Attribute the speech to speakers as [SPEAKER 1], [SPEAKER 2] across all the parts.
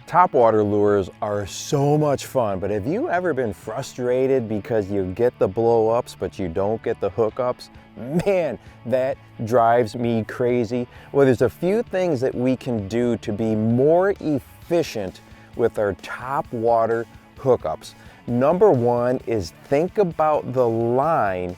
[SPEAKER 1] Topwater lures are so much fun, but have you ever been frustrated because you get the blow-ups but you don't get the hookups? Man, that drives me crazy. Well, there's a few things that we can do to be more efficient with our Topwater hookups. Number one is think about the line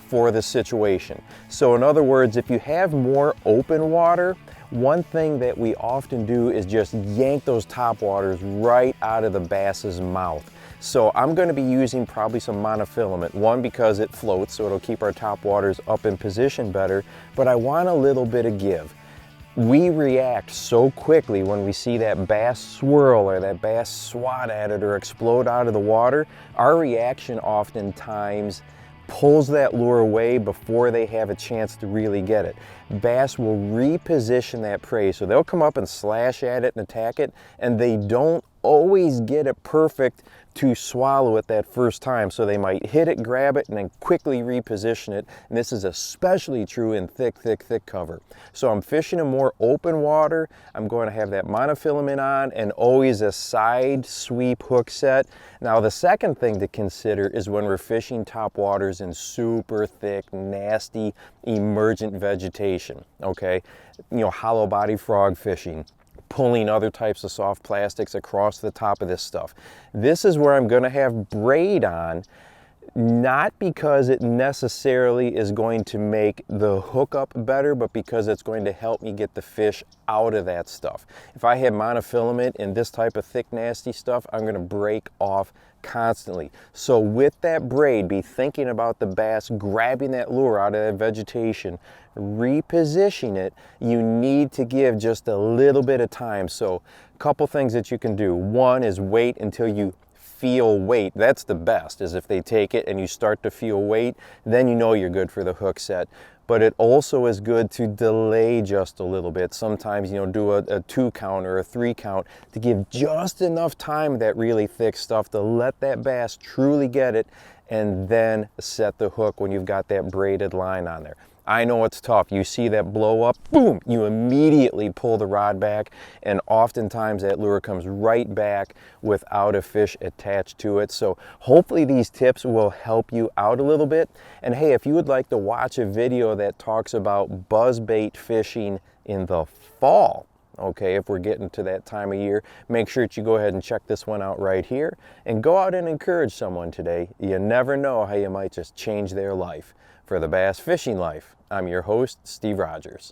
[SPEAKER 1] for the situation. So in other words, if you have more open water, one thing that we often do is just yank those topwaters right out of the bass's mouth. So I'm going to be using probably some monofilament. One, because it floats, so it'll keep our topwaters up in position better, but I want a little bit of give. We react so quickly when we see that bass swirl or that bass swat at it or explode out of the water. Our reaction oftentimes pulls that lure away before they have a chance to really get it. Bass will reposition that prey, so they'll come up and slash at it and attack it, and they don't always get it perfect to swallow it that first time. So they might hit it, grab it, and then quickly reposition it. And this is especially true in thick cover. So I'm fishing in more open water. I'm going to have that monofilament on and always a side sweep hook set. Now the second thing to consider is when we're fishing topwaters in super thick, nasty, emergent vegetation, okay? You know, hollow body frog fishing, pulling other types of soft plastics across the top of this stuff. This is where I'm going to have braid on, not because it necessarily is going to make the hookup better, but because it's going to help me get the fish out of that stuff. If I have monofilament in this type of thick, nasty stuff, I'm going to break off constantly. So with that braid, be thinking about the bass grabbing that lure out of that vegetation, reposition it. You need to give just a little bit of time. So a couple things that you can do. One is wait until you feel weight. That's the best, is if they take it and you start to feel weight, then you know you're good for the hook set. But it also is good to delay just a little bit. Sometimes, you know, do a 2 count or a 3 count to give just enough time of that really thick stuff to let that bass truly get it, and then set the hook when you've got that braided line on there. I know it's tough. You see that blow up, boom, you immediately pull the rod back, and oftentimes that lure comes right back without a fish attached to it. So hopefully these tips will help you out a little bit. And hey, if you would like to watch a video that talks about buzzbait fishing in the fall, okay, if we're getting to that time of year, make sure that you go ahead and check this one out right here, and go out and encourage someone today. You never know how you might just change their life. For the Bass Fishing Life, I'm your host, Steve Rogers.